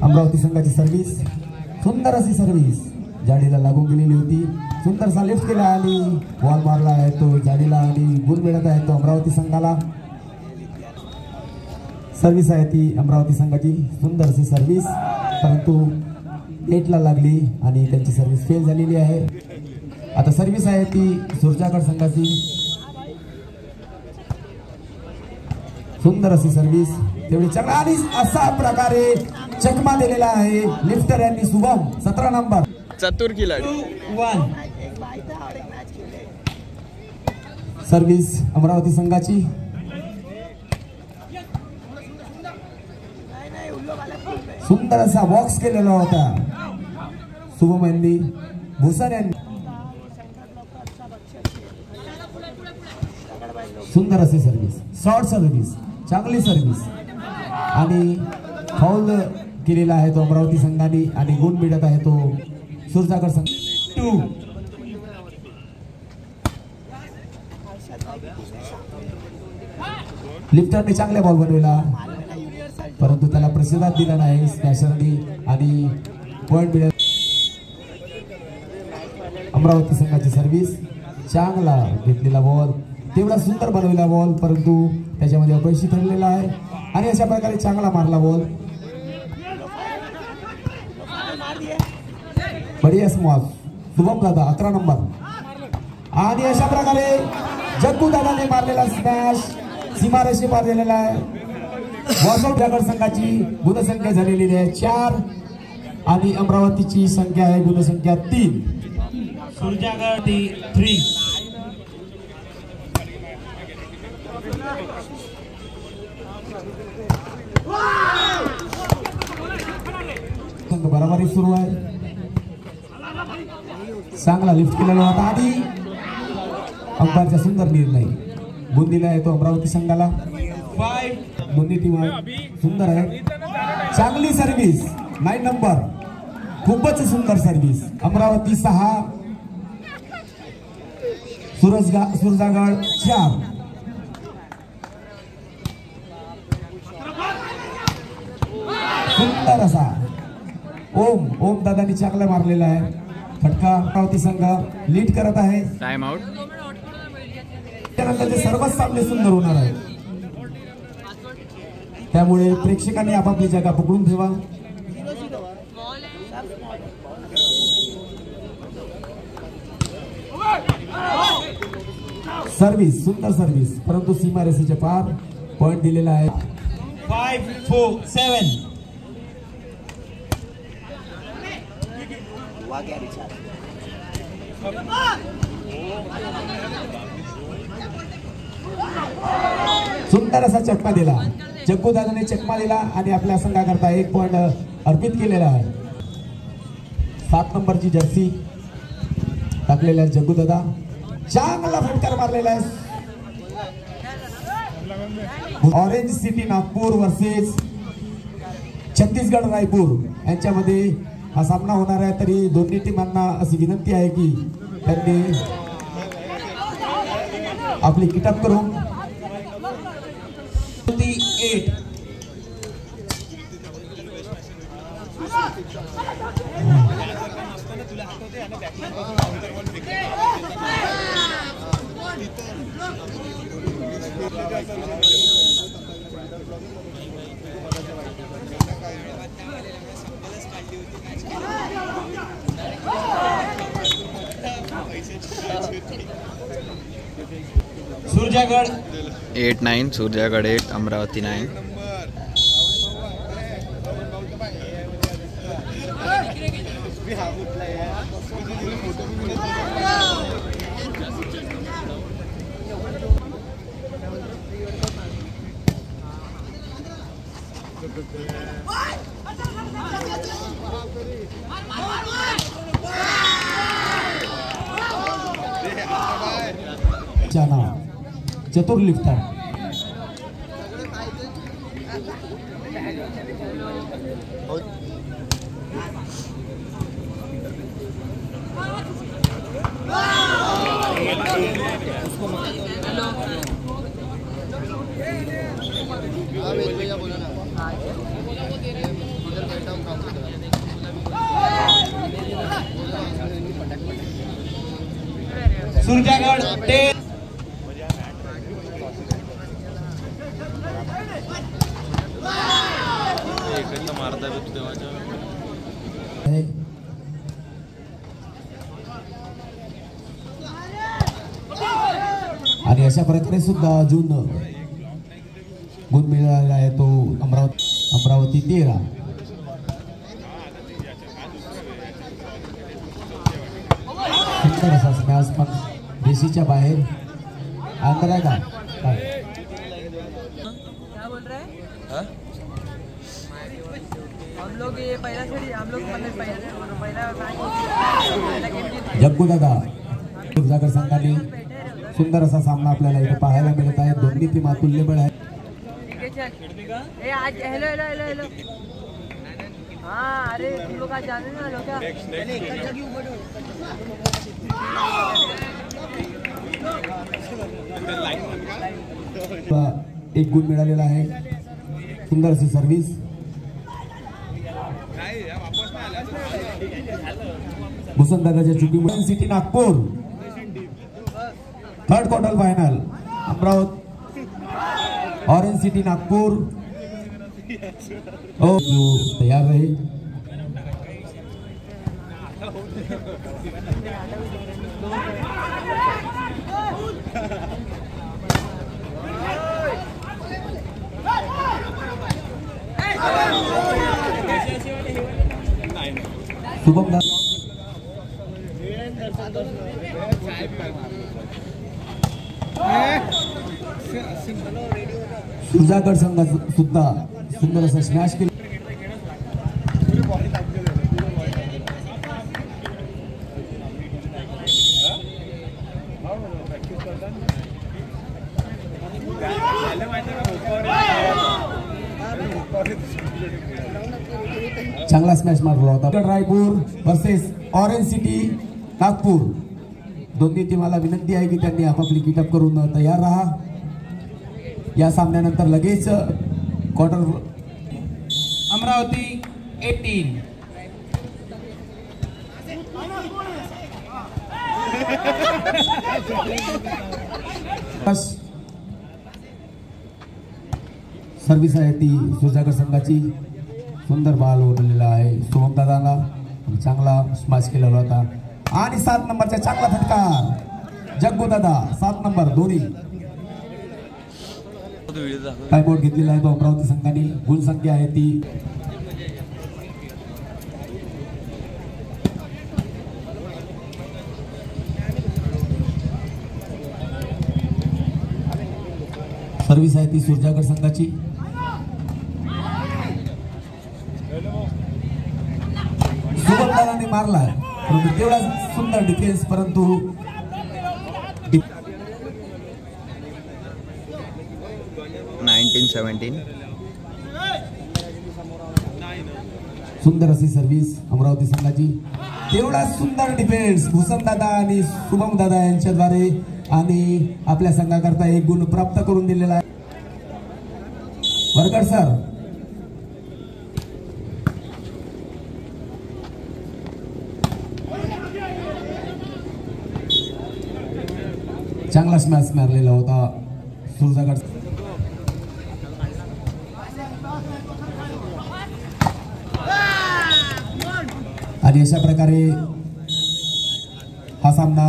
अमरावती संघाची सर्व्हिस, सुंदर अशी सर्व्हिस जाडीला लागून गेलेली होती, सुंदरसा लिफ्ट केला आणि बॉल मारला आहे तो जाडीला आणि गुण मिळत आहे तो अमरावती संघाला। सर्व्हिस आहे ती अमरावती संघाची, सुंदर अशी सर्व्हिस, परंतु नेटला लागली आणि त्यांची सर्व्हिस फेल झालेली आहे। आता सर्व्हिस आहे ती सुरजागड संघाची, सुंदर अशी सर्व्हिस तेवढी चांगला आणि अशा प्रकारे चकमा दिलेला आहे लिफ्टर यांनी शुभम 17 नंबर चतुर खिलाडी। सर्व्हिस अमरावती संघाची, सुंदर असा बॉक्स केलेला होता शुभम यांनी, भूषण यांनी सुंदर अशी सर्व्हिस, शॉर्ट सर्व्हिस, चांगली सर्व्हिस आणि फाऊल केलेला आहे तो अमरावती संघाने आणि गुण मिळत आहे तो सुरजागड संघ। 2 लिफ्टरने चांगला बॉल बनवला परंतु त्याला प्रतिसाद दिला नाही स्मॅशरने आणि पॉइंट मिळत। अमरावती संघाची सर्व्हिस, चांगला घेतलेला बॉल, तेवढा सुंदर बनवलेला बॉल परंतु त्याच्यामध्ये अपयशी ठरलेला आहे आणि अशा प्रकारे चांगला मारला बॉल, बढिया स्मॉल शुभम दादा 11 नंबर आणि अशा प्रकारे जग्गू दादाने मारलेला स्मॅश सीमारेषे पार झालेला आहे। सुरजागड संघाची गुणसंख्या झालेली आहे 4 आणि अमरावतीची संख्या आहे गुणसंख्या 3। सुरजागड 3 बराबरी सुरू आहे, चांगला लिफ्ट केलेला होता आणि अंपायरचा सुंदर निर्णय, गुण दिला आहे तो अमरावती संघाला। 5 दोन्ही टीम सुंदर आहे, चांगली सर्व्हिस 9 नंबर, खूपच सुंदर सर्व्हिस, अमरावती 6 सुरजागड 4। सुंदर असा ओम दादानी चांगला मारलेला आहे फटका, अमरावती संघ लीड करत आहे। टाइम आउट, त्यानंतर सर्वच सामने सुंदर होणार आहे, त्यामुळे प्रेक्षकांनी आपापली जागा पकडून ठेवा। सर्व्हिस, सुंदर सर्व्हिस परंतु सीमारेषेच्या पार, पॉइंट दिलेला आहे 5-4-7। सुंदर असा चकमा दिला, जग्गू दादाने चकमा दिला आणि आपल्या संघाकरता 1 पॉइंट अर्पित केलेला आहे। 7 नंबरची जर्सी टाकलेला आहे जग्गू दादा, चांगला फटकार मारलेला आहे। Orange city Nagpur versus Chhattisgarh Raipur यांच्यामध्ये हा सामना होणार आहे, तरी दोन्ही टीमांना अशी विनंती आहे की त्यांनी आपली किटअप करून 8 सुरजागड 8-9 सुरजागड 8 अमरावती 9। चतुर लिफ्टर भैया बोला ना सुरजागड 10. आणि अशा प्रकारे सुद्धा अजून गुण मिळालेला आहे तो अमरावती 13. सुंदर असा स्मॅश पण देशीच्या बाहेर अंदर का क्या बोल रहे हैं? हम लोग ये पहला सीढ़ी हम लोग पहला जग्गू दादा सुरजागड संघाने सुंदर असा सामना आपल्याला इथे पाहायला मिळत आहे. दोन्ही टीम तुल्यबळ आहे. ए आज हेलो हेलो हेलो हेलो हाँ अरे तुम लोग आज जाने ना लो क्या एक गुण मिळालेला आहे. सुंदर अशी सर्व्हिस. भूषण दादाच्या चुकीमुळे city Nagpur third quarter final Amravati orange city Nagpur. ओ तैयार रहे. शुभम दा सुरजागड संघ सुद्धा सुंदर असं स्मॅश केलं. चांगला स्मॅश मारला होता. Raipur versus orange city Nagpur. दोन्ही टीमाला विनंती आहे की त्यांनी आपापली किटअप करून तयार राहा. या सामन्यानंतर लगेच क्वार्टर अमरावती 18. सर्व्हिस आहे ती सुरजागड संघाची. सुंदर बॉल ओढलेला आहे शुभम दादाला. चांगला स्मॅश केलेला होता. आणि 7 नंबरचा चांगला फटकार जग्गू दादा 7 नंबर दोन्ही. टाइमआउट घेतलेला आहे तो अमरावती संघाने. गुण संख्या आहे ती सर्व्हिस आहे ती सुरजागड संघाची. शुभम दादाने मारला परंतु तेवढा सुंदर डिफेन्स. परंतु सुंदर अशी सर्व्हिस अमरावती संघाची. तेवढा सुंदर डिफेन्स भूषण दादा आणि शुभम दादा यांच्याद्वारे आणि आपल्या संघाकरता एक गुण प्राप्त करून दिलेला आहे. वरकड सर चांगला स्मॅश मारलेला होता सुरजागड. आणि अशा प्रकारे हा सामना